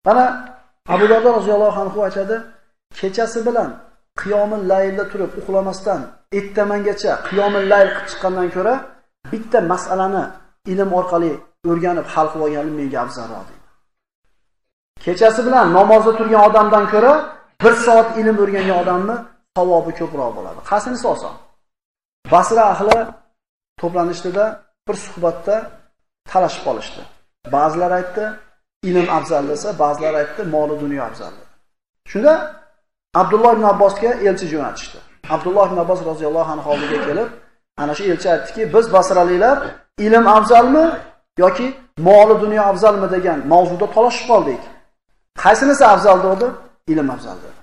Mana Abu Dardo roziyallohu anhu aytadi, kechasi bilan qiyomul laylda turib uxlamasdan ertamangacha qiyomul layl qilib chiqqandan ko'ra bitta masalani ilm orqali o'rganib hal qilib olganim menga afzalroq deydi. Kechasi bilan namozda turgan odamdan ko'ra 1 soat ilm o'rgangan odamni savobi ko'proq bo'ladi. Qasinisi oson. Basra ahli to'planishdida bir suhbatda talashib qolishdi. Ba'zilar aytdi, ilm afzal desa, ba'zilar aytdi, moli dunyo afzal. Shunda Abdulloh ibn Abbosga elchi jo'natishdi. Abdulloh ibn Abbos roziyallohu anhu oldiga kelib, ana shu elchi aytdiki, biz basraliklar ilm afzalmi yoki moli dunyo afzalmi degan mavzuda talashib qoldik. Qaysinisi afzal dedi? Ilm afzal dedi.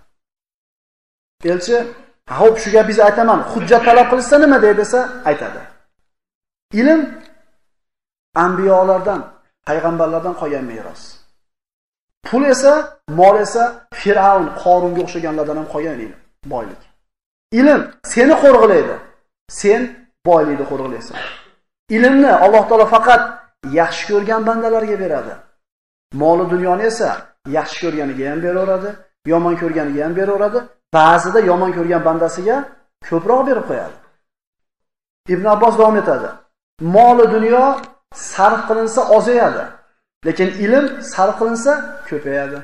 Elchi, "Xo'p, shu gapingizni aytaman. Hujjat talab qilsa nima deydi?" desa, aytadi. Ilm anbiyolardan, payg'ambarlardan qolgan meros. Pul esa, mol esa Fir'avn, Qorunga o'xshaganlardan ham qolgan ilm, boylik. Ilm seni qo'rg'ilaydi. Sen boylikni qo'rg'ilaysan. Ilmni Alloh taolo faqat yaxshi ko'rgan bandalarga beradi. Moli dunyoni esa yaxshi ko'rganiga ham beraveradi, yomon ko'rganiga ham beraveradi. Ba'zida yomon ko'rgan bandasiga ko'proq berib qo'yadi. Ibn Abbos davom etadi. Moli dunyo sarf qilinsa ozayadi, lekin ilm sarf qilinsa ko'payadi.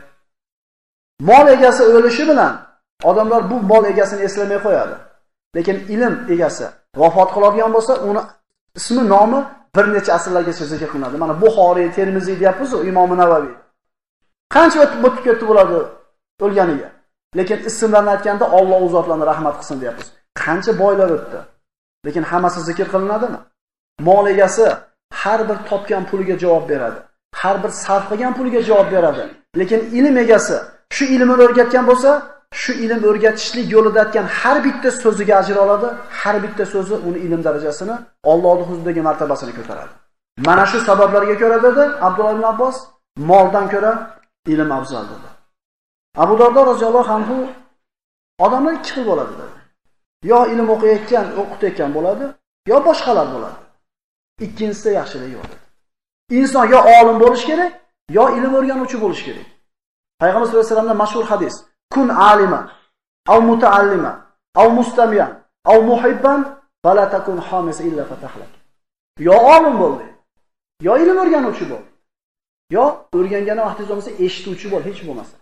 Mol egasi o'lishi bilan odamlar bu mol egasini eslamay qo'yadi. Lekin ilm egasi vafot qiladigan bo'lsa, uni ismi, nomi bir necha asrlargacha zikr qilinadi. Mana Buxoriy, Termiziy deyapmiz-ku, Imom Navaviy. Qancha o'tib ketdi bo'ladi o'lganiga. Lekin ismlarni aytganda Alloh o'z zotlarini rahmat qilsin deyapmiz. Qancha boylar o'tdi. Lekin hammasi zikr qilinadimi? Mol egasi har bir topgan puliga javob beradi. Har bir sarf qilgan puliga javob beradi. Lekin ilm egasi shu ilmni o'rgatgan bo'lsa, shu ilm o'rgatishlik yo'lida aytgan har bitta so'ziga ajr oladi. Har bitta so'zi uni ilm darajasini, Allohning huzuridagi martabasini ko'taradi. Mana shu sabablarga ko'ra dedi Abdulloh ibn Abbos, moldan ko'ra ilm afzal dedi. Abu Dardo roziyallohu anhu odamlar ikki xil bo'ladi dedi. Yo ilm o'qitayotgan bo'ladi, yo boshqalar bo'ladi. Ikkinchisi yaxshilik yo'q. Inson yo olim bo'lish kerak, yo ilm o'rganuvchi bo'lish kerak. Payg'ambar sollallohu alayhi vasallamdan mashhur hadis: "Kun aliman, aw muta'alliman, aw mustamiyan, aw muhibban, va la takun hamis illa fatahlak." Yo olim bo'l, yo ilm o'rganuvchi bo'l, yo o'rgangani vaqtingiz bo'lmasa eshituvchi bo'l, hech bo'lmasa.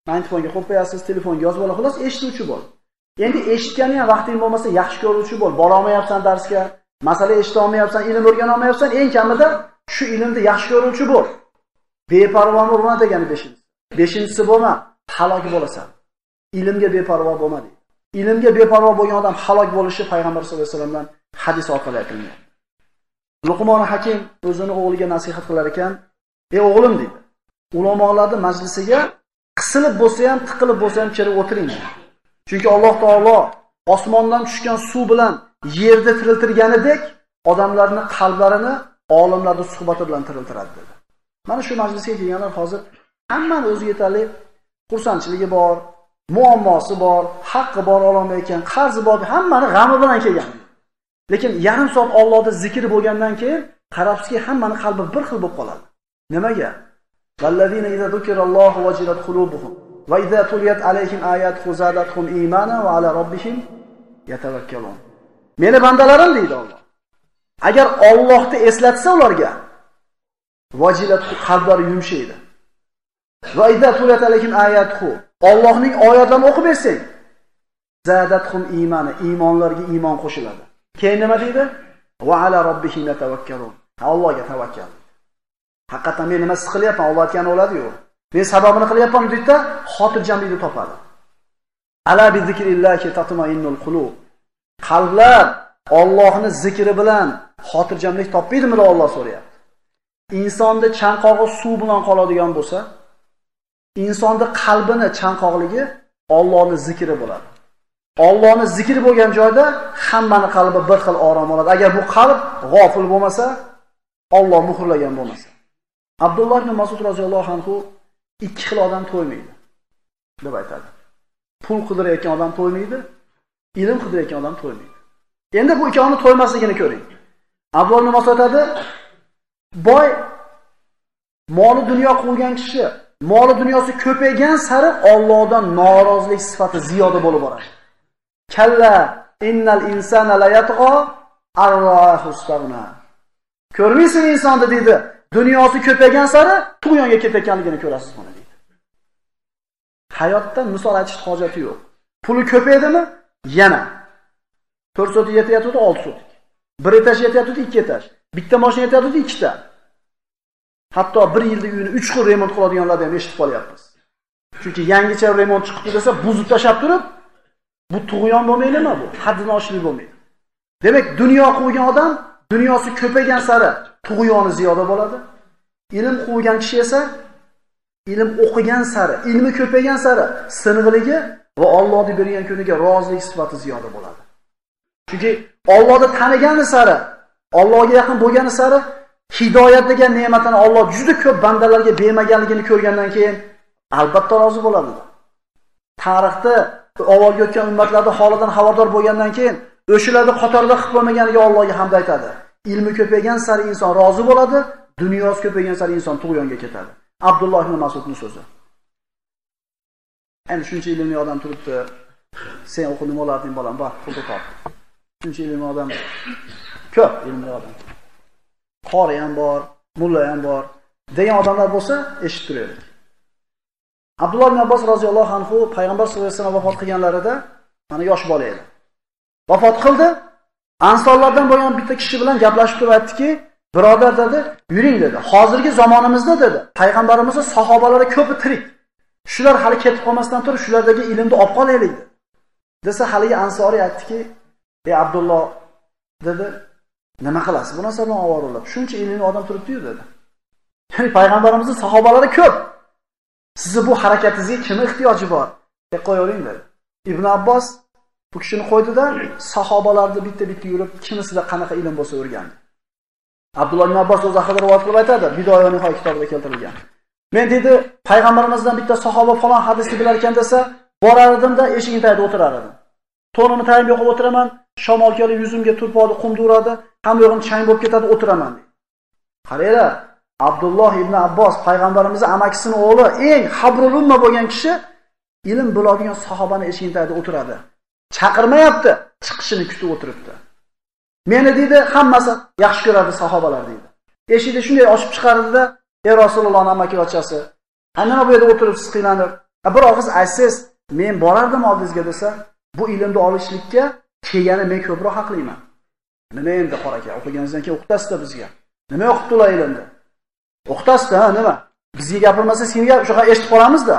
Telefonga qo'yasiz, telefonga yozib ola, xolos eshituvchi bo'l. Endi eshitgani ham vaqting bo'lmasa yaxshi ko'ruvchi bo'l. Bora olmayapsan darsga, masala eshita olmayapsan, ilm o'rgana olmayapsan, eng kamida shu ilmni yaxshi ko'ruvchi bo'l. Beparvoni urma degani 5-inchisi. 5-inchisi bo'lma, halok bo'lasan. Ilmga beparvo bo'lma deydi. Ilmga beparvo bo'lgan odam halok bo'lishi payg'ambar sollallohu alayhi vasallamdan hadis orqali aytilgan. Luqmon Hakim o'zini o'g'liga nasihat qilar ekan, "Ey o'g'lim," deydi, "ulamolarning majlisiga qisilib bo'lsa ham, tiqilib bo'lsa ham kirib o'tiring." Chunki Alloh taolo osmondan tushgan suv bilan yerda tiriltirganidek odamlarning qalblarini olimlarning suhbati bilan tiriltiradi dedi. Mana shu majlisga kelganlar hozir hammani o'zi yetarli xursandchiligi bor, muammosi bor, haqqi bor ololmayotgan, qarzi bor, hammani g'ami bilan kelgan. Lekin yarim soat Allohning zikri bo'lgandan keyin qarabsizki, hammaning qalbi bir xil bo'lib qoladi. Nimaga? Vallazina idza zukirallohu wajilat qulubuhum va idza tuliyat alayhim ayatuhu zadatuhum imanan va ala robbihim yatawakkalun. Meni bandalarim deydi Alloh. Agar Allohni eslatsa ularga vajilat qalblari yumshaydi. Va idza tuliyat alayhim ayatuhu, Allohning oyatlarini o'qib bersang, zadatuhum imanan, iymonlarga iymon qo'shiladi. Keyin nima deydi? Va ala robbihim yatawakkalun. Allohga tavakkal. Haqiqatan men nima qilyapman, Alloh aytgani bo'ladi-yu. Men sababini qilyapman deydi-da, xotirjamlikni topadi. Ala bi zikrillahi tatma'innul qulub. Qalblar Allohning zikri bilan xotirjamlik topmaydimi, Alloh so'rayapti. Insonda chanqog'i suv bilan qoladigan bo'lsa, insonda qalbini chanqoqligi Allohning zikri bo'ladi. Allohning zikri bo'lgan joyda hammaning qalbi bir xil orom oladi. Agar bu qalb g'ofil bo'lmasa, Alloh muhrlagan bo'lmasa. Abdulloh ibn Mas'ud roziyallohu anhu ikki xil odam to'ymaydi deb aytadi. Pul qidirayotgan odam to'ymaydi, ilm qidirayotgan odam to'ymaydi. Endi bu ikkovini to'ymasligini ko'ring. Abdulloh ibn Mas'ud aytadi, boy moli dunyo quvgan kishi moli dunyosi ko'paygan sari Allohdan norozilik sifati ziyoda bo'lib boradi. Kalla innal insana la yatgha arrahu istaghna. Ko'rmaysiz insonni dedi, dunyosi ko'paygan sari tug'yonga ketayotganligini ko'rasiz buni dedi. Hayotda misol aytish hojati yo'q. Puli ko'paydimi? Yana 4 so't yetyapti, 6 so't. 1 etaj yetyapti, 2 etaj. Bitta mashina yetyapti, 2 ta. Hatto 1 yilda uyini 3 xil remont qiladiganlarni ham eshitib qolyapmiz. Chunki yangicha remont chiqibdi desa, buzib tashab turib, bu tug'yon bo'lmaydimi bu? Haddan oshlik bo'lmaydi. Demak, dunyo quvgan odam dunyosi ko'paygan sari tug'yoni ziyoda bo'ladi. Ilm quvgan kishi esa ilm o'qigan sari, ilmi ko'paygan sari sinig'ligi va Allohning bergan kuniga rozilik sifati ziyoda bo'ladi. Chunki Allohni tanigani sari, Allohga yaqin bo'lgani sari hidoyat degan ne'matini Alloh juda ko'p bandalarga bermaganligini ko'rgandan keyin albatta rozi bo'ladi. Tarixda avvalgi o'tgan ummatlarda holidan xabardor bo'lgandan keyin o'shalarni qatorida qilib qo'ymaganiga Allohga hamd aytadi. Ilmi ko'paygan sari inson rozi bo'ladi, dunyosi ko'paygan sari inson tug'yonga ketadi. Abdulloh ibn Mas'udning so'zi. Endi shuncha ilmli odam turibdi, sen o'qib nima olarding bolam, bor, pulni top. Shuncha ilmli odam ko'p ilmli odam. Qori ham bor, mulla ham bor degan odamlar bo'lsa eshitib turaylik. Abdulloh ibn Abbos roziyallohu anhu payg'ambar sollallohu alayhi vasallam vafot qilganlarida mana yosh bola edi. Vafot qildi. Ansorlardan bo'lgan bitta kishi bilan gaplashib turib aytdiki, birodar dedi, yuring dedi. Hozirgi zamonimizda dedi, payg'ambarimizning sahobalari ko'pi tirik. Shular hali ketib qolmasdan turib, shulardagi ilmni olib qolaylik dedi. Desa haligi ansoriy aytdiki, "Ey Abdulloh," dedi, "nima qilasiz? Bu narsa bilan ovorulab. Shuncha ilmli odam turibdi-yu" dedi. Ya'ni payg'ambarimizning sahobalari ko'p. Sizni bu harakatingizga kim ehtiyoji bor? Deb qo'yavering dedi. Ibn Abbos bu kishini qo'ydida sahobalarni bitta-bitta yurib, kimisida qanaqa ilm bo'lsa o'rgandi. Abdulloh ibn Abbos o'zi haqida rivoyat qilib aytadi, Bidoya va Nihoya kitobida keltirilgan. Men dedi, payg'ambarimizdan bitta sahoba falon hadisni bilar ekan desa, borar edimda eshigini tagida o'tirar edim. To'nimni tayinib yoqib o'tiraman, shamol kelib yuzimga turpodi qumni uradi, hamma yo'g'im chang bo'lib ketadi, o'tiraman dedi. Qaranglar, Abdulloh ibn Abbos payg'ambarimizning amakisining o'g'li, eng habrul umma bo'lgan kishi ilm biladigan sahobani eshigini tagida o'tiradi. Chaqirmayapti, chiqishini kutib o'tiribdi. Meni deydi, hammasi yaxshi ko'radi sahobalar deydi. Eshikni shunday ochib chiqardida, "Ey Rasulullohning amakivachchasi, nima bu yerda o'tiribsiz qiynalib? Bir og'iz aytsangiz, men borardim oldingizga" desa, bu ilmni olishlikka kelgani men ko'proq haqliman. Nima endi qora aka, o'qiganingizdan keyin o'qitasizda bizga. Nima o'qitdilar ilmni? O'qitasizda, nima? Bizga gapirmasangiz kimga shunaqa eshitib qolamizda?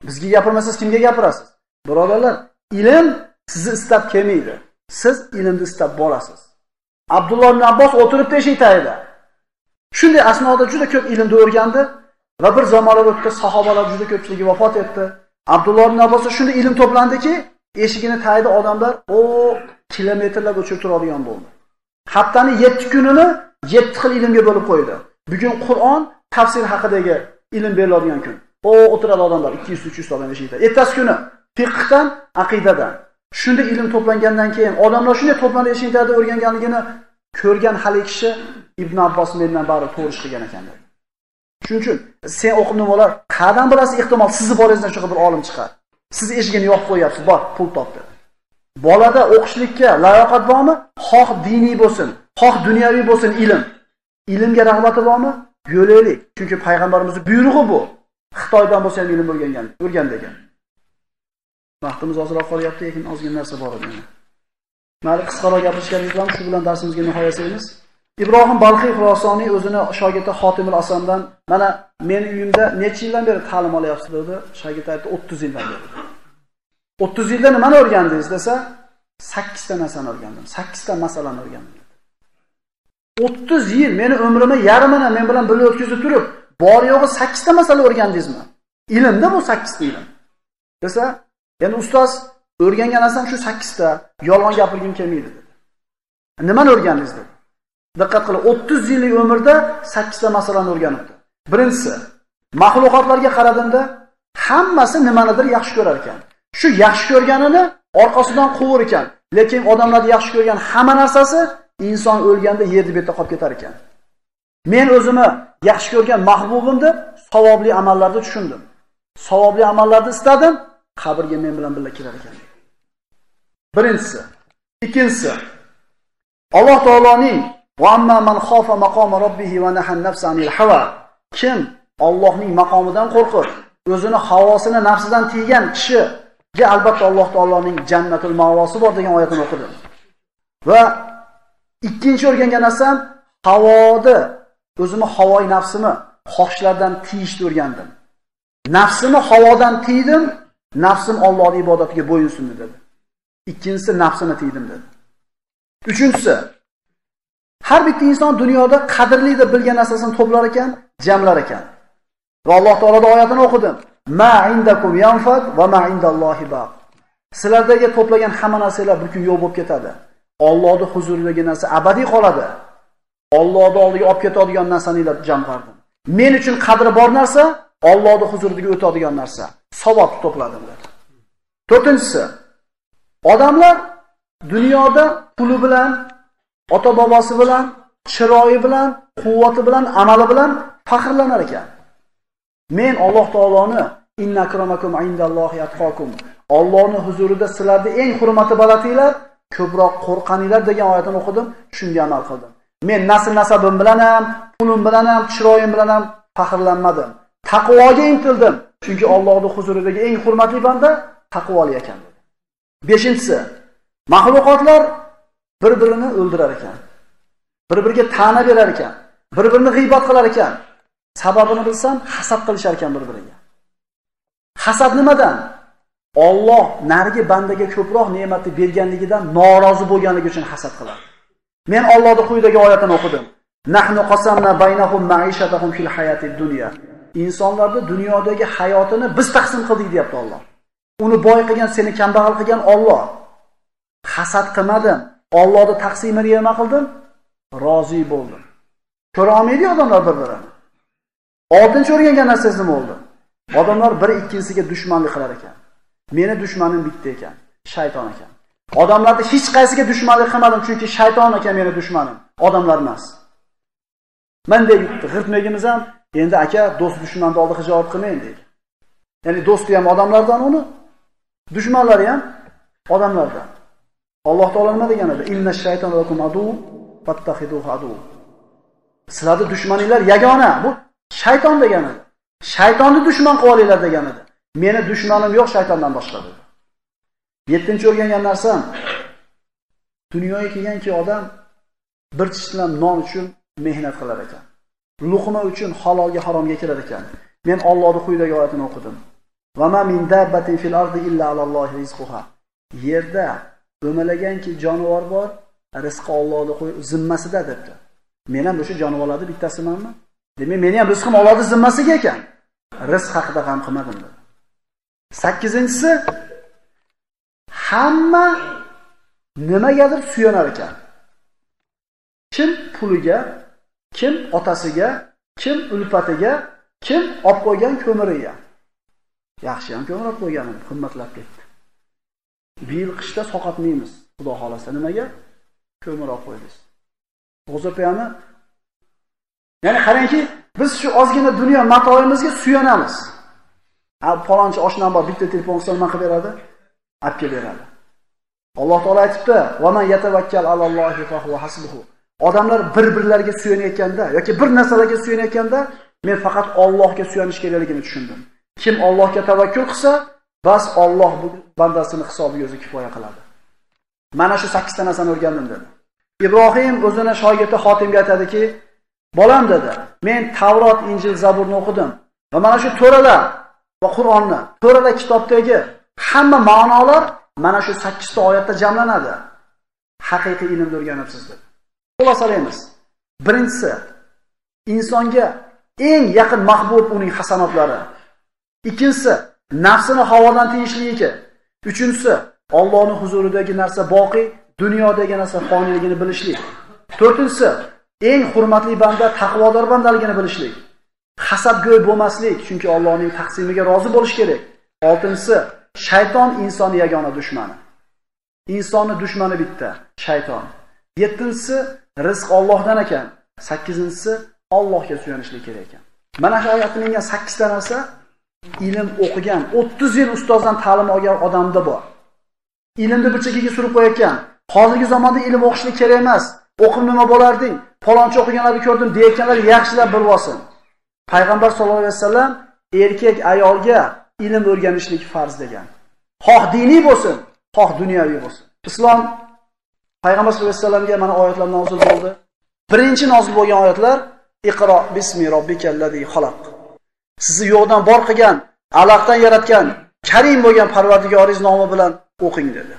Bizga gapirmasangiz kimga gapirasiz? Birodarlar, ilm sizni istab kelmaydi. Siz ilmni istab borasiz. Abdulloh ibn Abbos o'tiribdi eshik tagida. Shunday asnoda juda ko'p ilmni o'rgandi va bir zamonlar o'tdi, sahobalar juda ko'pchiligi vafot etdi. Abdulloh ibn Abbos shunday ilm to'plandiki, eshigini tagida odamlar kilometrlab o'chirib turadigan bo'ldi. Haftaning 7 kunini 7 xil ilmga bo'lib qo'ydi. Bugun Qur'on tafsir haqidagi ilm beriladigan kun. O'tiradi odamlar 200-300 odam eshikda. Ertasi kuni fiqhdan, aqidadan. Shunday ilm to'plangandan keyin odamlar shunday to'planib eshikda o'rganganligini ko'rgan hali kishi Ibn Abbos mendan bari to'g'ri qilgan ekan dedi. Shuning uchun sen o'qib nimalar, qayerdan bilasiz, ehtimol sizni bolangizdan shunaqa bir olim chiqar. Siz eshigini yopib qo'yapsiz, bor, pul top dedi. Bolada o'qishlikka layoqat bormi? Xoh diniy bo'lsin, xoh dunyoviy bo'lsin ilm. Ilmga rag'bati bormi? Yo'laylik. Chunki payg'ambarimizning buyrug'i bu. Xitoydan bo'lsa ham ilm o'rgan degan. Vaqtimiz ozroq qolyapti, lekin ozgina narsa bor edi. Mayli qisqaroq gapirishganimiz bilan shu bilan darsimizga nihoya yasaymiz. Ibrohim Balxiy Xurosoniy o'zini shogirdi Xotimul Asamdan mana men uyimda necha yildan beri ta'lim olyapsiz dedi. Shogird aytdi 30 yildan beri. 30 yilda nimani o'rgandingiz desa, 8 ta narsani o'rgandim. 8 ta masalani o'rgandim. 30 yil meni umrimni yarmini men bilan birga o'tkazib turib, bor yo'g'i 8 ta masala o'rgandingizmi? Ilmda bu 8 ta ilm. Desa, endi ustoz o'rgangan narsam shu 8 ta, yolg'on gapirgim kelmaydi dedi. Nimani o'rgandingiz dedi. Diqqat qiling, 30 yillik umrda 8 ta masalani o'rganibdi. Birinchisi, mahluqotlarga qaradimda hammasi nimanidir yaxshi ko'rar ekan. Shu yaxshi ko'rganini orqasidan quvur ekan. Lekin odamlar yaxshi ko'rgan hamma narsasi inson o'lganda yer betida qolib ketar ekan. Men o'zimni yaxshi ko'rgan mahbubimni savobli amallarda tushundim. Savobli amallarni istadim, qabrga men bilan birga kirar ekan. Birinchisi. Ikkinchisi. Alloh taoloning va amma man xofa maqoma robbihi va nahan nafsa anil hawa. Kim Allohning maqomidan qo'rqib, o'zini havosini nafsidan tiygan kishiga albatta Alloh taoloning jannatul ma'vosi bor degan oyatini o'qidim. Va ikkinchi o'rgangan narsam havodi, o'zimni havoy nafsimi xohishlardan tiyishni o'rgandim. Nafsimni havodan tiydim, nafsim Allohning ibodatiga bo'yinsundi dedi. Ikkinchisi nafsini tiydim dedi. Uchinchisi, har bitta inson dunyoda qadrli deb bilgan narsasini to'plar ekan, jamlar ekan. Va Alloh taoloning oyatini o'qidim. Ma indakum yanfad va ma indallohi baq. Sizlardagi to'plagan hamma narsalar bir kun yo'q bo'lib ketadi. Allohning huzuridagi narsa abadiy qoladi. Allohning oldiga olib ketadigan narsani jam qildim. Men uchun qadri bor narsa Allohning huzuridagi o'tadigan narsa. Savob to'pladim dedi. To'rtinchisi, odamlar dunyoda puli bilan, ota-bobosi bilan, chiroyi bilan, quvvati bilan, amali bilan faxrlanar ekan. Men Alloh taoloni inna akramakum indallohi atqakum. Allohning huzurida sizlarda eng hurmati balandinglar, ko'proq qo'rqaninglar degan oyatini o'qidim, shunga amal qildim. Men nasl-nasabim bilan ham, pulim bilan ham, chiroyim bilan ham faxrlanmadim. Taqvoga intildim, chunki Allohning huzuridagi eng hurmatli banda taqvoli ekan dedi. Beshinchisi, mahluqotlar bir-birini o'ldirar ekan. Bir-biriga ta'na berar ekan. Bir-birini g'iybat qilar ekan. Sababini bilsam, hasad qilishar ekan bir-biriga. Hasad nimadan? Alloh narigi bandaga ko'proq ne'matni berganligidan norozi bo'lganligi uchun hasad qiladi. Men Allohning quyidagi oyatini o'qidim. Nahnu qasamna baynahum ma'ishatahum fil hayatid dunya. insonlarni dunyodagi hayotini biz taqsim qildik deyapti Alloh. Uni boy qilgan, seni kambag'al qilgan Alloh. Hasad qilmadim. Allohning taqsimini nima qildim? Rozi bo'ldim. Ko'ra olmaydi odamlar bir-birini. Oltinchi o'rgangan narsasi nima bo'ldi? Odamlar biri ikkinchisiga dushmanlik qilar ekan. Meni dushmanim bitta ekan, shayton ekan. Odamlarning hech qaysiga dushmanlik qilmadim, chunki shayton ekan meni dushmanim, odamlar emas. Mendek g'irtmagimiz ham endi aka do'st dushmanni oldiga xijolat qilmaydi deydi. Ya'ni do'sti ham odamlardan uni, dushmanlari ham odamlardan. Alloh taolo nima degan edi? Inna shaytona lakum adu fattakhiduhu adu. Sizlarning dushmaninglar yagona, bu shayton degan edi. Shaytonni dushman qilib olinglar degan edi. Meni dushmanim yo'q shaytondan boshqa dedi. 7-chi o'rgangan narsam, dunyoga kelganki odam bir tishlam non uchun mehnat qilar ekan. Luqma uchun halolga haromga kirar ekan. Men Allohning quyidagi oyatini o'qidim. Va ma min dabbatin fil ardi illa alallohi rizquha. Yerda o'malaganki jonivor bor, rizqi Allohning zimmasida debdi. Men ham o'sha jonivorlarning bittasimanmi? Demak, meni ham rizqim Allohning zimmasiga ekan. Rizq haqida g'am qilmadim dedi. 8-inchisi, hamma nimagadir suyanar ekan. Kim puliga, kim otasiga, kim ulfatiga, kim olib qo'ygan ko'miriga. Yaxshi ham ko'mir olib qo'yganim, qimmatlab ketdi. Bir yil qishda soqatmaymiz, Xudo xolasa. Nimaga? Ko'mir olib qo'ydik. G'o'zapiyani. Ya'ni qarangki, biz shu ozgina dunyo matoyimizga suyanamiz. Falonchi oshnam bor, bitta telefon qilsa nima qilib beradi? Olib beradi. Alloh taolo aytibdi: "Va man yatavakkal alallohi fa huwa hasbuhu." Odamlar bir-birlariga suyanayotganda yoki bir narsalarga suyanayotganda, men faqat Allohga suyanish kerakligini tushundim. Kim Allohga tavakkul qilsa, bas Alloh bu bandasini hisobiga o'zi kifoya qiladi. Mana shu 8 ta narsani o'rgandim dedi. Ibrohim o'zini shogirdi Xotimga aytadiki, "Bolam" dedi, "Men Tavrot, Injil, Zaburni o'qidim va mana shu to'ralar va Qur'onni, to'ralar kitobdagi hamma ma'nolar mana shu 8 ta oyatda jamlanadi. Haqiqiy ilmni o'rganibsiz" dedi. Xulosalaymiz. Birinchisi, insonga eng yaqin mahbub uning hasanotlari. Ikkinchisi, nafsini havodan tiyishligi. Uchinchisi, Allohning huzuridagi narsa boqiy, dunyodagi narsa foniyligini bilishlik. To'rtinchisi, eng hurmatli banda taqvodor bandaligini bilishlik. Hasadgo'y bo'lmaslik, chunki Allohning taqsimiga rozi bo'lish kerak. Oltinchisi, shayton insonning yagona dushmani. Insonning dushmani bitta, shayton. 7-si, rizq Allohdan ekan. 8-si, Allohga suyanishlik kerak ekan. Mana shu oyatda menga 8 ta narsa ilm o'qigan, 30 yil ustozdan ta'lim olgan odamda bor. Ilmni bir chekkaga surib qo'yayotgan. Hozirgi zamonda ilm o'qishlik kerak emas. O'qib nima bo'larding? Falonchi o'qiganlarni ko'rdim deyotganlar yaxshilab bilib olsin. Payg'ambar sollallohu alayhi vasallam erkak ayolga ilm o'rganishlik farz degan. Xoh diniy bo'lsin, xoh dunyoviy bo'lsin. Islom Payg'ambar sollallohu alayhi vasallamga mana oyatlar nozil bo'ldi. Birinchi nozil bo'lgan oyatlar Iqro bismi robbikallazi xalaq. Sizni yo'qdan bor qilgan, alaqdan yaratgan, Karim bo'lgan Parvardigoringiz nomi bilan o'qing dedi.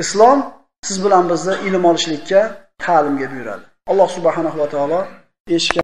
Islom siz bilan bizni ilm olishlikka, ta'limga buyuradi. Alloh subhanahu va taolo eshik